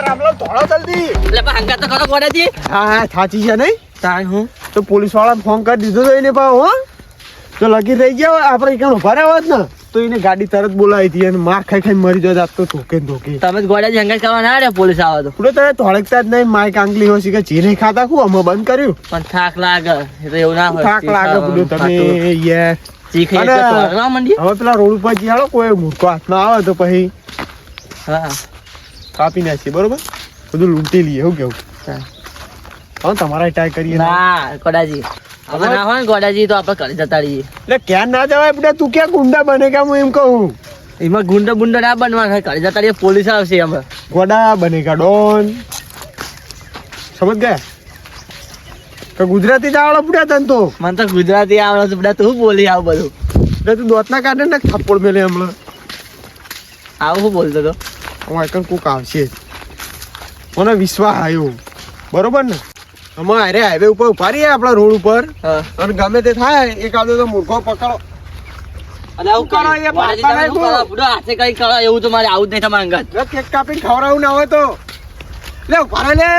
રામલાલ થોડો જલ્દી એટલે પણ હંગાત તો કરો ગોડાજી. હા થાચી છે નહીં તાણ હું તો પોલીસ વાળા ફોન કરી દીધો તો એને પાવ હો તો લગી રહી ગયા આપણે કેમ ઉભા રહ્યા હોત ને તો એને ગાડી તરત બોલાવી હતી અને માર ખાઈ ખાઈ મરી જત તો ધોકે ધોકે તમે જ ગોડાજી હંગાત કરવા ના રે પોલીસ આવે તો. પૂરો તમે થોડકતા જ નહીં માઇક આંગલી હોય છે કે જી નહીં ખાતા હું અમે બંધ કર્યું પણ થાક લાગે એ તો એવું ના હોય. થાક લાગે પૂરો તમે યાર ચીખે અને તો તોડવા માંડીએ. હવે પેલા રોડ ઉપર જીયાડો કોઈ મૂર્ખો હાથમાં આવે તો પછી હા કાપી નાખીએ બરોબર બધું લૂંટી લઈએ એવું કેવું હવે તમારા ટ્રાય કરીએ ના ગોડાજી હવે ના હોય ને ગોડાજી તો આપણે કરી જતા રહીએ. એટલે ક્યાં ના જવાય બેટા તું ક્યાં ગુંડા બને કે હું એમ કહું એમાં ગુંડો બુંડો ના બનવા કરી જતા રહીએ પોલીસ આવશે અમે. ગોડા બનેગા ડોન સમજ ગયા કે ગુજરાતી જ આવડે પડ્યા તને તો મને તો ગુજરાતી આવડે છે બધા તું બોલી આવું બધું એટલે તું દોતના કાઢે ને થપ્પડ મેલે હમણાં આવું શું બોલતો તો. હું એકન કોક આવશે મને વિશ્વાસ આવ્યો બરોબર ને અમે અરે હાઈવે ઉપર ઉભા રહીએ આપણા રોડ ઉપર હા અને ગમે તે થાય એક આવતો તો મૂર્ખો પકડો અને આવું કરો, કરો એ પાડતા નહીં તું. પૂરો હાથે કઈ કરો એવું તો મારે આવું જ નહીં તમારે અંગત. લે કેક કાપીને ખવડાવું ના હોય તો લે ઉભા રહે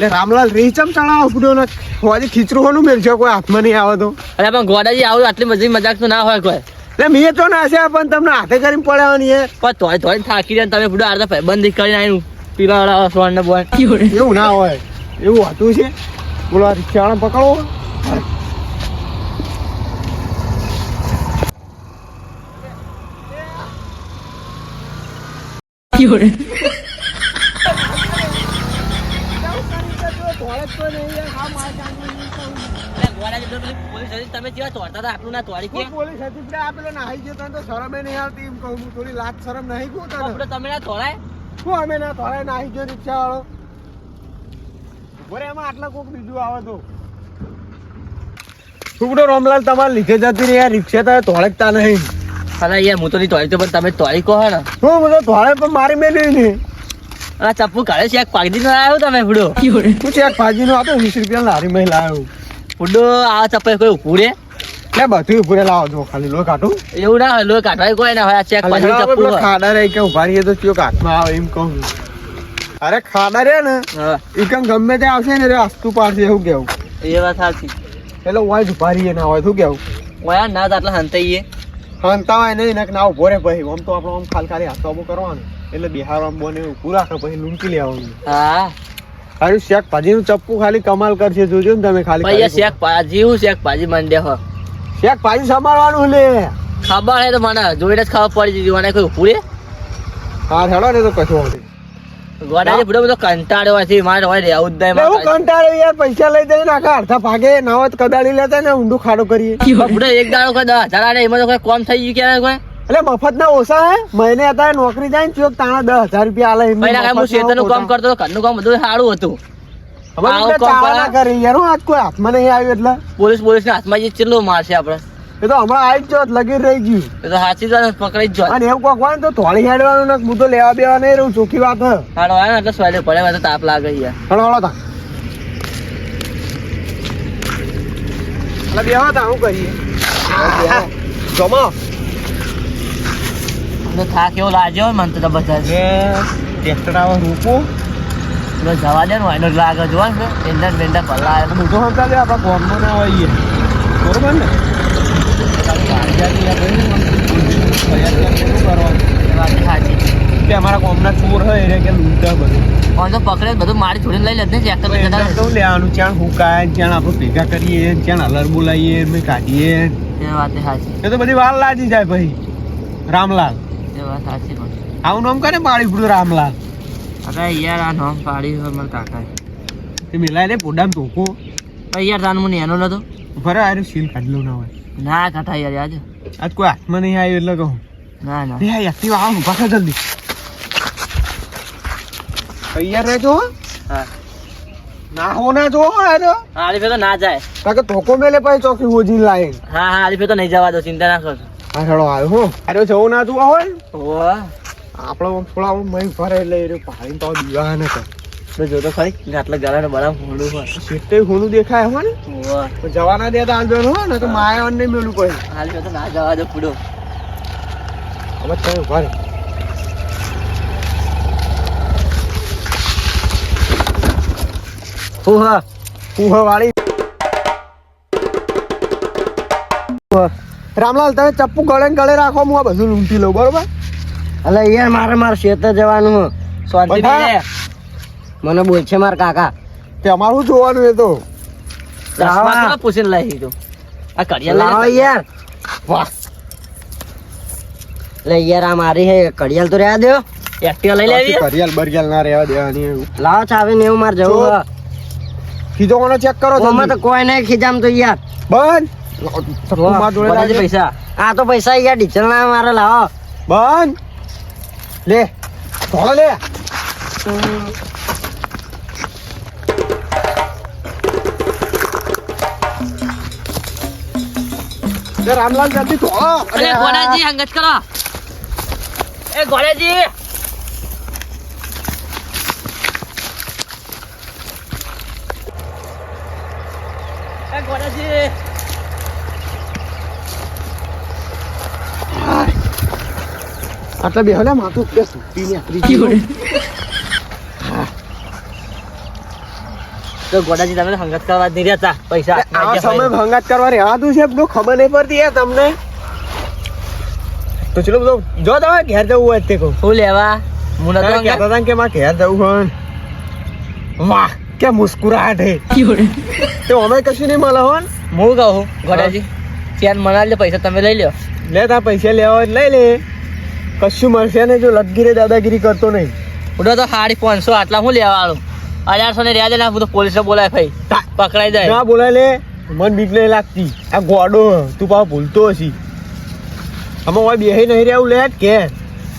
લે રામલાલ રીહ ચમ ચડાવો ફૂટ્યો ને હોવાથી ખીચરું હોનું મેળશે કોઈ હાથમાં નહીં આવે તો અરે પણ ગોડાજી આવું આટલી બધી મજાક તો ના હોય કોઈ. એટલે મેં તો ના છે પણ તમને હાથે કરીને પડ્યા ને પણ તોય તોય થાકી જાય ને તમે પૂરો આડતા બંધ કરીને આવીને પીલા સ્વર્ણ ને બોલ એવું ના હોય એવું હતું છે બોલો આ રિક્ષાવાળા પકડો તમે જેવા તોડતા હતા આટલું ના તોડી કે પોલીસ હતી પણ આ પેલો નાહી ગયો તને તો શરમે નહીં આવતી એમ કહું હું થોડી લાજ શરમ નહીં કહું તને તમે ના તોડાય. શું અમે ના થોડા નાહી ગયો રિક્ષાવાળો બરે એમાં આટલા કોક બીજું આવે તો છોકરો રામલાલ તમારે લીધે જતી રહી યાર રિક્ષા તો તોડકતા નહીં અરે યાર હું તો નહીં તોડી તો પણ તમે તોડી કહો ને. હું બધો થોડે પણ મારી મેળવી ને આ ચપ્પુ કાઢે છે એક પાકડી નો આવ્યો તમે ફૂડો હું ચેક ભાજીનો હતો 20 રૂપિયા લારી માં લાવ્યો ફૂડો આ ચપ્પુ કોઈ ઉભું રે એટલે બધું ઉપરે લાવો છો ખાલી લો કાઢું એવું ના હોય લો કાઢવાય કોઈ ના હોય આ ચેક પાછી ચપ્પુ હોય. ખાડા રે કે ઉભા રહીએ તો ચિયો હાથમાં આવે એમ કહું અરે ખાડા રે ને હા ઈકમ ગમે તે આવશે ને રે અસ્તુ પાડશે એવું કેવું એ વાત સાચી. એટલે હોય જ ઉભા રહીએ ના હોય શું કેવું ઓયા ના તો આટલા હંતાઈએ હંતા હોય નહીં ના ઉભો રે પછી આમ તો આપણે આમ ખાલી હાથ આબો કરવાનું એટલે બિહાર આમ બોને ઉભું રાખે પછી લૂંટી લેવાનું હા હારું શેક ભાજીનું ચપ્પુ ખાલી કમાલ કરશે જોજો ને તમે ખાલી ભાઈ શેક ભાજી હું શેક ભાજી મંડે હો શેક ભાજી સંભાળવાનું લે ખબર હે તો મને જોઈને જ ખબર પડી દીધી મને કોઈ ઉભું રે હા હેડો ને તો કશું હોતી ગોડાજી બધો બધો કંટાળ્યો છે મારે હોય રે આવું જ નહીં એવું કંટાળે યાર પૈસા લઈ દઈને આખા અડધા ભાગે ના હોય તો કદાળી લેતા ને ઊંડું ખાડો કરીએ બધો એક દાડો કોઈ 10,000 આલે એમાં તો કોઈ કોમ થઈ ગયું ક્યારે કોઈ એટલે મફત ના ઓછા હે મહિને અત્યારે નોકરી જાય ને ચોક તાણા 10,000 રૂપિયા આલે એમ પહેલા હું ખેતરનું કામ કરતો હતો ઘરનું કામ બધું સારું હતું આવું કામ ના કરે યાર હું આજ કોઈ હાથમાં નહીં આવ્યું એટલે પોલીસ ના હાથમાં જે ચેટલો મારશે આપણે એ તો હમણાં આવી જ જોત લગી રહી ગયું એ તો સાચી વાત પકડી જ જોત. અને એવું કોક હોય ને તો થોડી હેડવાનું ને હું તો લેવા બેવા નહીં રહું ચોખ્ખી વાત હે હાડો આવે ને એટલે સ્વાલે પડે મને તાપ લાગે યાર. હળો હળો તા એટલે બેવા તા હું કરીએ જમો મને થાક એવો લાગ્યો મને તો બધા ટ્રેક્ટર આવે રૂપો જવા દે ને એનો લાગે જો ને ટેન્ડર બેન્ડર પલ્લા મોટો સમજા લે આપણા ગામમાં ના આવીએ બરોબર ને અમારા ગામના ચોર હોય એને કે લૂંટા બધું પણ તો પકડે બધું મારી છોડીને લઈ લે ને ચેક કરી લેવાનું ચાણ હુકાય ચાણ આપણે ભેગા કરીએ ચાણ અલર બોલાવીએ મેં કાઢીએ એ વાત સાચી એ તો બધી વાર લાગી જાય ભાઈ રામલાલ એ વાત સાચી પણ આવું નામ કરે પાડી પડ્યું રામલાલ અરે યાર આ નામ પાડી હોય મારા કાકા તે મિલાય લે પોડામ ધોકો યાર તાન મને એનો નતો ભરે આરે સીલ કાઢલો ના હોય ના કાઢા યાર આજ આજ કોઈ હાથમાં નહીં આવ્યું એટલે કહું ના ના બે એક્ટિવ આવો પાછા જલ્દી તૈયાર રહેજો હા ના હો ના જો આજો આલી ફે તો ના જાય કાકે ધોકો મેલે પછી ચોકી ઓજી લાઈન હા હા આલી ફે તો નહીં જવા દો ચિંતા ના કરો આ હેડો આવ્યો હો અરે જવું ના તું હોય ઓહ આપણો થોડા મય ભરે એટલે એ પાણી તો દીવા ને કર તો જોતો ખરી આટલા ગળાને બરાબર મોડું હોય શેઠે હોનું દેખાય હો ને ઓવા પણ જવાના દેતા આંદોલન હો ને તો માયા નહીં મેલું પડે હાલ તો ના જવા દો પૂડો હવે તમે ઉભા રહે. વાળી રામલાલ તમે ચપ્પુ ગળે ને ગળે રાખો હું આ બધું લૂંટી લઉં બરોબર અલે યાર મારે શેતર જવાનું હે. શાંતિ બધા? મને બોલ છે મારા કાકા તે અમારું જોવાનું એ તો ચશ્મા પૂછીને લાવી તો આ કડિયા લાવો લઈ યાર વાહ લે યાર આ મારી હે કડિયાલ તો રહ્યા દો એક્ટિવા લઈ લેવી કરિયાલ બરિયાલ ના રહેવા દેવાની એવું લાવો ચાવી ને એવું મારે જવું હે. ખીજો કોનો ચેક કરો ઓમાં તો કોઈ નહીં ખીજામ તો યાર બંધ ચપ્પુ માર જોડે બધા રાખજે. પૈસા આ તો પૈસા યાર ડીઝલ ના મારે લાવો બંધ લે ધોળો લે લે રામલાલ જલ્દી ધોળો અરે ગોડાજી હંગત કરો એ ગોડાજી એ ગોડાજી આટલા બે હલે માથું કે સુટી ને આકરી તો ગોડાજી તમે તો હંગત કરવા જ નહીં રહેતા પૈસા આ સમય ભંગાત કરવા રહેવાતું છે બધું ખબર નહીં પડતી યાર તમને તો ચલો બધો જો તમે ઘેર જવું હોય તે કહું શું લેવા હું નતો કહેતા હંગત હતા કે મારે ઘેર જવું હોય વાહ કે મુસ્કુરાહટ હે તો અમે કશું નહીં મળે હો ને. હું કહું ગોડાજી ચેન મનાલ પૈસા તમે લઈ લ્યો લે તા પૈસા લેવા હોય તો લઈ લે કશું મળશે ને જો લગીરે દાદાગીરી કરતો નહીં ઉડો તો 550 આટલા હું લેવા આવું 1800 ને રહ્યા દે ના તો પોલીસ બોલાય ભાઈ પકડાઈ જાય ના બોલાય લે મન બીક નહીં લાગતી આ ગોડો તું પાછો ભૂલતો હશી અમે હોય બેહી નહીં રહેવું લે કે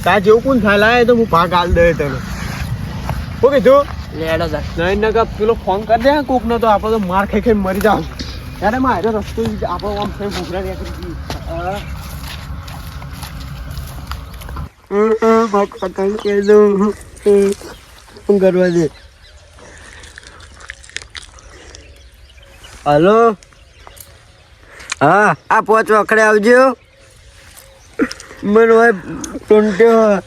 તાર જેવું કોણ થાય લાય તો હું ભાગ આલ દે તને શું કીધું લેડો જા નહીં નકા પેલો ફોન કરી દે કોક નો તો આપણે તો માર ખાઈ ખાઈ મરી જાવ ત્યારે મારે રસ્તો આપણો આમ થઈ ભૂખરા નીકળી શું કરવા દે હલો હા આ પોચ વખડે આવજો મને હોય ટૂંટ્યો હોય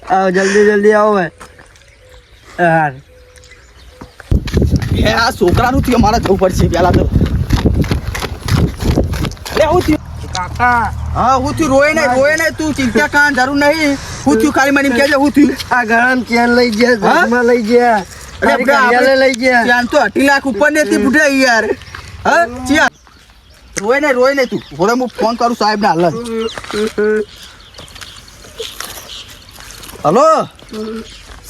આવો જલ્દી જલ્દી આવો ભાઈ હા એ આ છોકરાનું થયું અમારે જવું પડશે પેલા તો અરે હું થયું કાકા હા હું થયું રોય નહીં તું ચિંતા કાન જરૂર નહીં હું થયું ખાલી મને કહેજે હું થયું આ ગરમ ચેન લઈ ગયા હા? ચશ્મા લઈ ગયા અરે તારી આપણે ઘડિયાળે લઈ ગયા ત્યાં તો 2.5 લાખ ઉપર ને હતી બુઢે યાર હા ચિયા રોય નહીં તું હવે હું ફોન કરું સાહેબ ને હાલ હલો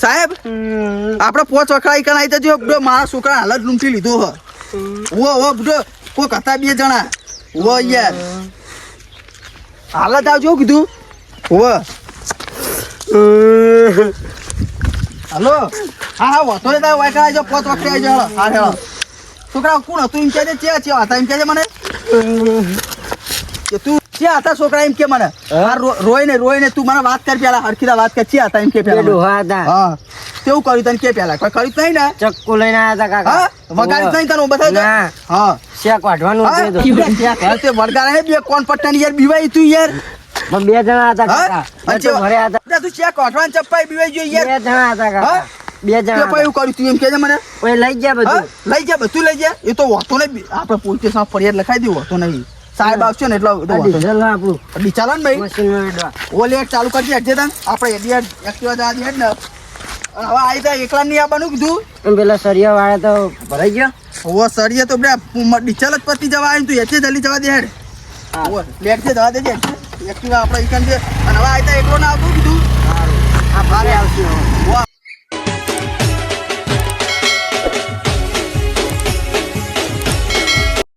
સાહેબ આપણે પોચ વખડાઈ કણ આવી જજો બુઢો મારા છોકરા હાલ જ લૂંટી લીધો હ ઓ બુઢો કોક હતા 2 જણા ઓ યાર હાલ જ આવજો કીધું ઓ હલો હા વાતો ને તારે વાયકા આવજો પોચ વખતે આવજો હા હેલો છોકરા કોણ હતું એમ કહેજે ચેવા હતા એમ કહેજે મને કે તું ક્યાં હતા છોકરા એમ કે મને આ રોય ને તું મને વાત કર પેલા હરખીતા વાત કર ક્યાં હતા એમ કે બે પેલા ડોહા હતા હા કેવું કર્યું તને કે પેલા કોઈ કર્યું જ નહીં ને ચક્કુ લઈને આવ્યા હતા હા કાકા વગાડી જ નહીં તને બતાવી દે ના. હા શેક વાઢવાનું હતું એ તો. હા તે વળગાડે હે બે કોણ પટ્ટાની યાર બીવાઈ તું યાર પણ બે જણા હતા હા કાકા બે તો ઘરે હતા અરે તું ચેક વાઢવાન ચપ્પાઈ બીવાઈ જોઈ યાર બે જણા હતા કાકા હા? બે તે જણા પછી એવું કર્યું તું એમ કહેજે મને કોઈ લઈ ગયા હા બધું લઈ જા બધું લઈ જા એ તો વાતો નહીં આપણે પોલીસ સ્ટેશન ફરિયાદ લખાઈ દેવું વાતો નહીં સાહેબ આવશે ને એટલે આ ડીઝલ ના આપણું ડી ચાલો ને ભાઈ મશીનમાં વેડવા. ઓલી એક ચાલુ કરજે હટજે તને આપણે એડિયા એક્ટિવા જવા દે ને અને હવે આવી જાય એકલા નહીં આવવાનું કીધું એમ પેલા સરિયા વાળા તો ભરાઈ ગયો ઓ સરિયા તો બે ડીચલ જ પતી જવા આવ્યું તું એચે જલ્દી જવા દે હેડ ઓ લેટ છે જવા દેજે એક્ટિવા આપણે ઈકન છે અને હવે આવી જાય એકલો ના આવતું કીધું આ ભારે આવશે ઓ